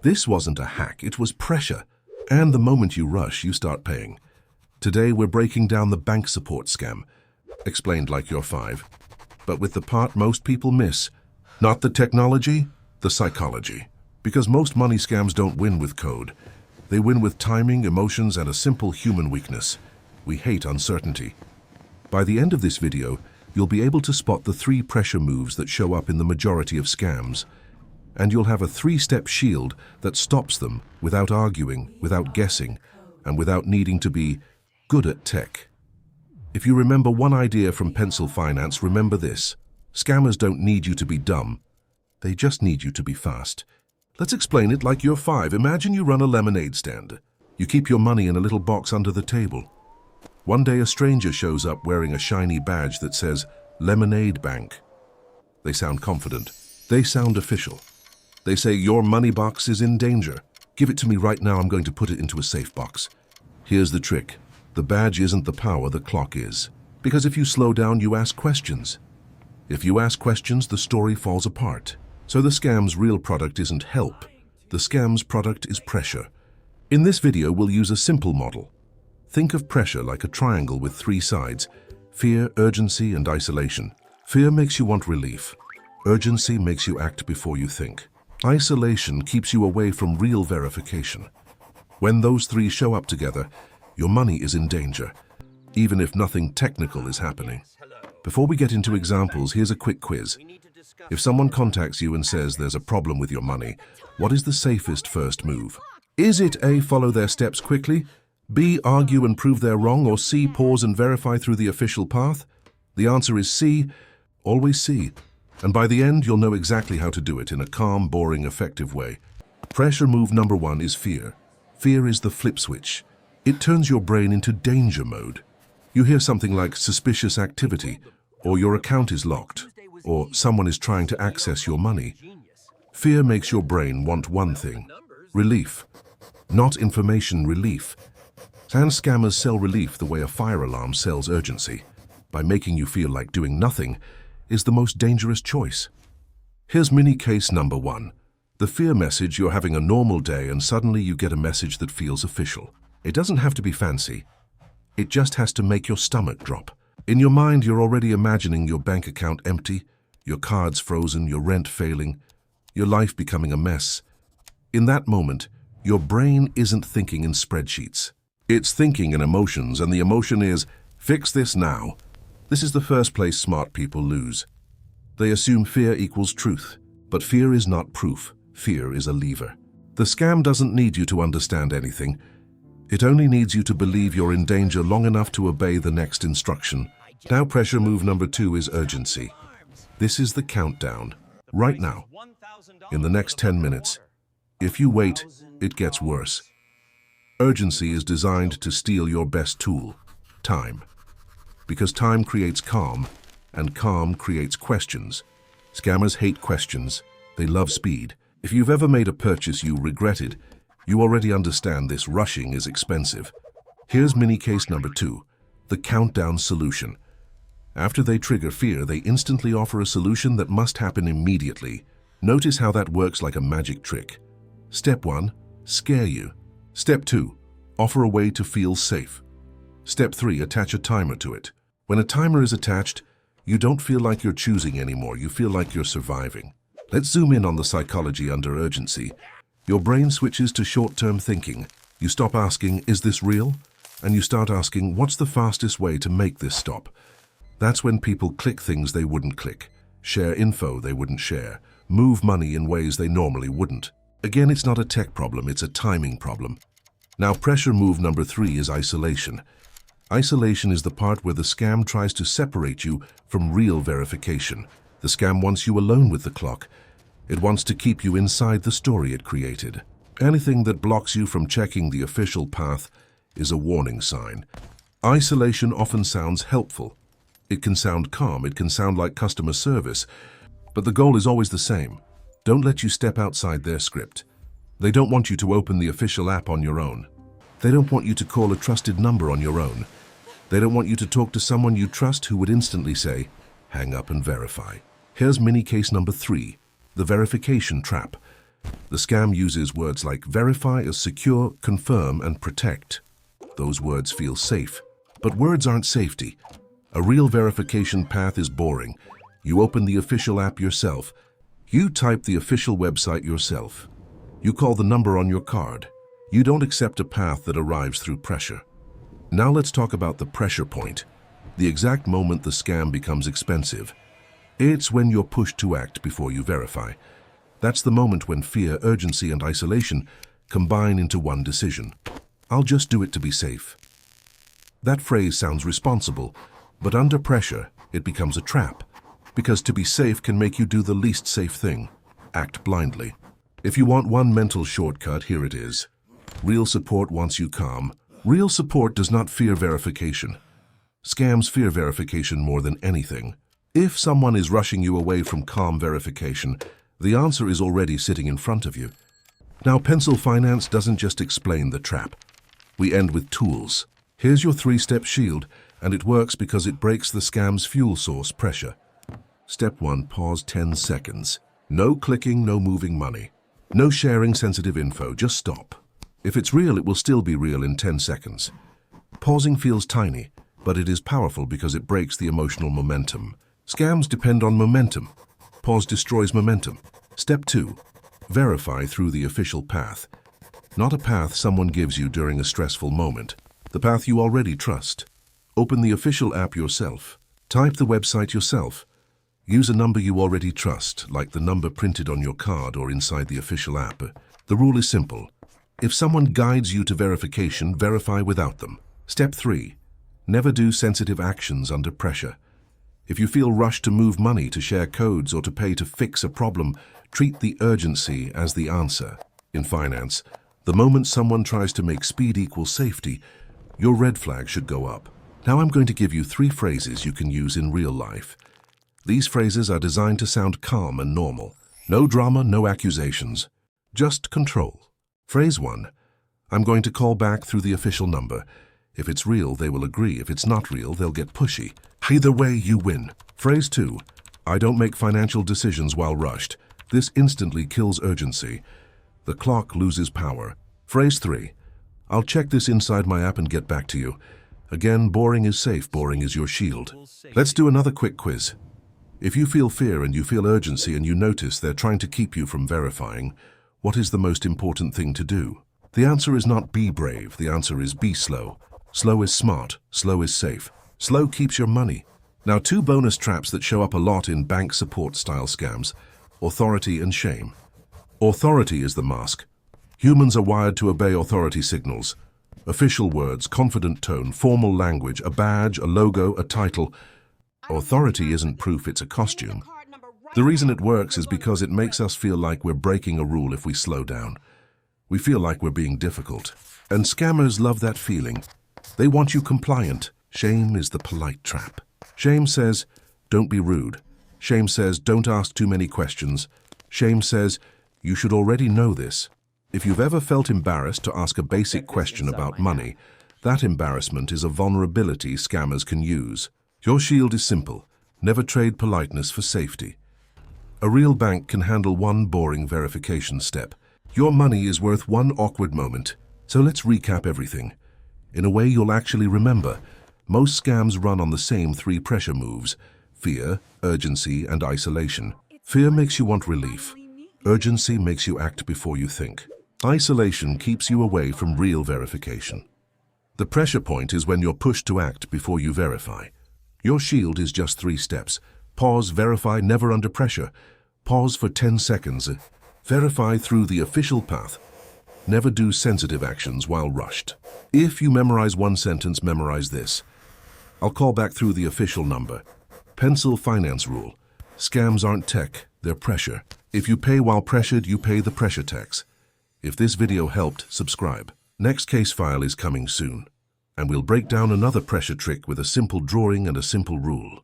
This wasn't a hack, it was pressure. And the moment you rush, you start paying. Today we're breaking down the bank support scam, explained like you're 5, but with the part most people miss. Not the technology, the psychology. Because most money scams don't win with code. They win with timing, emotions, and a simple human weakness. We hate uncertainty. By the end of this video, you'll be able to spot the 3 pressure moves that show up in the majority of scams. And you'll have a 3-step shield that stops them without arguing, without guessing, and without needing to be good at tech. If you remember one idea from Pencil Finance, remember this. Scammers don't need you to be dumb. They just need you to be fast. Let's explain it like you're 5. Imagine you run a lemonade stand. You keep your money in a little box under the table. One day a stranger shows up wearing a shiny badge that says, Lemonade Bank. They sound confident. They sound official. They say, your money box is in danger. Give it to me right now, I'm going to put it into a safe box. Here's the trick. The badge isn't the power, the clock is. Because if you slow down, you ask questions. If you ask questions, the story falls apart. So the scam's real product isn't help. The scam's product is pressure. In this video, we'll use a simple model. Think of pressure like a triangle with 3 sides: fear, urgency, and isolation. Fear makes you want relief. Urgency makes you act before you think. Isolation keeps you away from real verification. When those 3 show up together, your money is in danger, even if nothing technical is happening. Before we get into examples, here's a quick quiz. If someone contacts you and says there's a problem with your money, what is the safest first move? Is it A, follow their steps quickly, B, argue and prove they're wrong, or C, pause and verify through the official path? The answer is C, always C. And by the end, you'll know exactly how to do it in a calm, boring, effective way. Pressure move number 1 is fear. Fear is the flip switch. It turns your brain into danger mode. You hear something like suspicious activity, or your account is locked, or someone is trying to access your money. Fear makes your brain want one thing: relief. Not information, relief. And scammers sell relief the way a fire alarm sells urgency. By making you feel like doing nothing is the most dangerous choice. Here's mini case number 1. The fear message: you're having a normal day and suddenly you get a message that feels official. It doesn't have to be fancy. It just has to make your stomach drop. In your mind, you're already imagining your bank account empty, your cards frozen, your rent failing, your life becoming a mess. In that moment, your brain isn't thinking in spreadsheets. It's thinking in emotions, and the emotion is, fix this now. This is the first place smart people lose. They assume fear equals truth, but fear is not proof. Fear is a lever. The scam doesn't need you to understand anything. It only needs you to believe you're in danger long enough to obey the next instruction. Now pressure move number 2 is urgency. This is the countdown. Right now, in the next 10 minutes. If you wait, it gets worse. Urgency is designed to steal your best tool, time. Because time creates calm, and calm creates questions. Scammers hate questions. They love speed. If you've ever made a purchase you regretted, you already understand this. Rushing is expensive. Here's mini case number 2, the countdown solution. After they trigger fear, they instantly offer a solution that must happen immediately. Notice how that works like a magic trick. Step 1, scare you. Step 2, offer a way to feel safe. Step 3, attach a timer to it. When a timer is attached, you don't feel like you're choosing anymore, you feel like you're surviving. Let's zoom in on the psychology under urgency. Your brain switches to short-term thinking. You stop asking, is this real? And you start asking, what's the fastest way to make this stop? That's when people click things they wouldn't click, share info they wouldn't share, move money in ways they normally wouldn't. Again, it's not a tech problem, it's a timing problem. Now, pressure move number 3 is isolation. Isolation is the part where the scam tries to separate you from real verification. The scam wants you alone with the clock. It wants to keep you inside the story it created. Anything that blocks you from checking the official path is a warning sign. Isolation often sounds helpful. It can sound calm, it can sound like customer service, but the goal is always the same. Don't let you step outside their script. They don't want you to open the official app on your own. They don't want you to call a trusted number on your own. They don't want you to talk to someone you trust who would instantly say, hang up and verify. Here's mini case number 3, the verification trap. The scam uses words like verify as secure, confirm, and protect. Those words feel safe, but words aren't safety. A real verification path is boring. You open the official app yourself. You type the official website yourself. You call the number on your card. You don't accept a path that arrives through pressure. Now let's talk about the pressure point, the exact moment the scam becomes expensive. It's when you're pushed to act before you verify. That's the moment when fear, urgency, and isolation combine into one decision. I'll just do it to be safe. That phrase sounds responsible, but under pressure, it becomes a trap. Because to be safe can make you do the least safe thing, act blindly. If you want one mental shortcut, here it is. Real support wants you calm. Real support does not fear verification. Scams fear verification more than anything. If someone is rushing you away from calm verification, the answer is already sitting in front of you. Now, Pencil Finance doesn't just explain the trap. We end with tools. Here's your 3-step shield, and it works because it breaks the scam's fuel source, pressure. Step 1, pause 10 seconds. No clicking, no moving money. No sharing sensitive info, just stop. If it's real, it will still be real in 10 seconds. Pausing feels tiny, but it is powerful because it breaks the emotional momentum. Scams depend on momentum. Pause destroys momentum. Step 2, verify through the official path. Not a path someone gives you during a stressful moment. The path you already trust. Open the official app yourself. Type the website yourself. Use a number you already trust, like the number printed on your card or inside the official app. The rule is simple. If someone guides you to verification, verify without them. Step 3, never do sensitive actions under pressure. If you feel rushed to move money, to share codes, or to pay to fix a problem, treat the urgency as the answer. In finance, the moment someone tries to make speed equal safety, your red flag should go up. Now I'm going to give you 3 phrases you can use in real life. These phrases are designed to sound calm and normal. No drama, no accusations. Just control. Phrase 1. I'm going to call back through the official number. If it's real, they will agree. If it's not real, they'll get pushy. Either way, you win. Phrase 2. I don't make financial decisions while rushed. This instantly kills urgency. The clock loses power. Phrase 3. I'll check this inside my app and get back to you. Again, boring is safe. Boring is your shield. Let's do another quick quiz. If you feel fear and you feel urgency and you notice they're trying to keep you from verifying, what is the most important thing to do? The answer is not be brave. The answer is be slow. Slow is smart. Slow is safe. Slow keeps your money. Now, 2 bonus traps that show up a lot in bank support style scams: authority and shame. Authority is the mask. Humans are wired to obey authority signals. Official words, confident tone, formal language, a badge, a logo, a title. Authority isn't proof, it's a costume. The reason it works is because it makes us feel like we're breaking a rule if we slow down. We feel like we're being difficult. And scammers love that feeling. They want you compliant. Shame is the polite trap. Shame says, don't be rude. Shame says, don't ask too many questions. Shame says, you should already know this. If you've ever felt embarrassed to ask a basic question about money, that embarrassment is a vulnerability scammers can use. Your shield is simple. Never trade politeness for safety. A real bank can handle one boring verification step. Your money is worth one awkward moment. So let's recap everything. In a way you'll actually remember. Most scams run on the same 3 pressure moves: fear, urgency, and isolation. Fear makes you want relief. Urgency makes you act before you think. Isolation keeps you away from real verification. The pressure point is when you're pushed to act before you verify. Your shield is just 3 steps. Pause, verify, never under pressure. Pause for 10 seconds. Verify through the official path. Never do sensitive actions while rushed. If you memorize one sentence, memorize this. I'll call back through the official number. Pencil Finance rule. Scams aren't tech, they're pressure. If you pay while pressured, you pay the pressure tax. If this video helped, subscribe. Next case file is coming soon, and we'll break down another pressure trick with a simple drawing and a simple rule.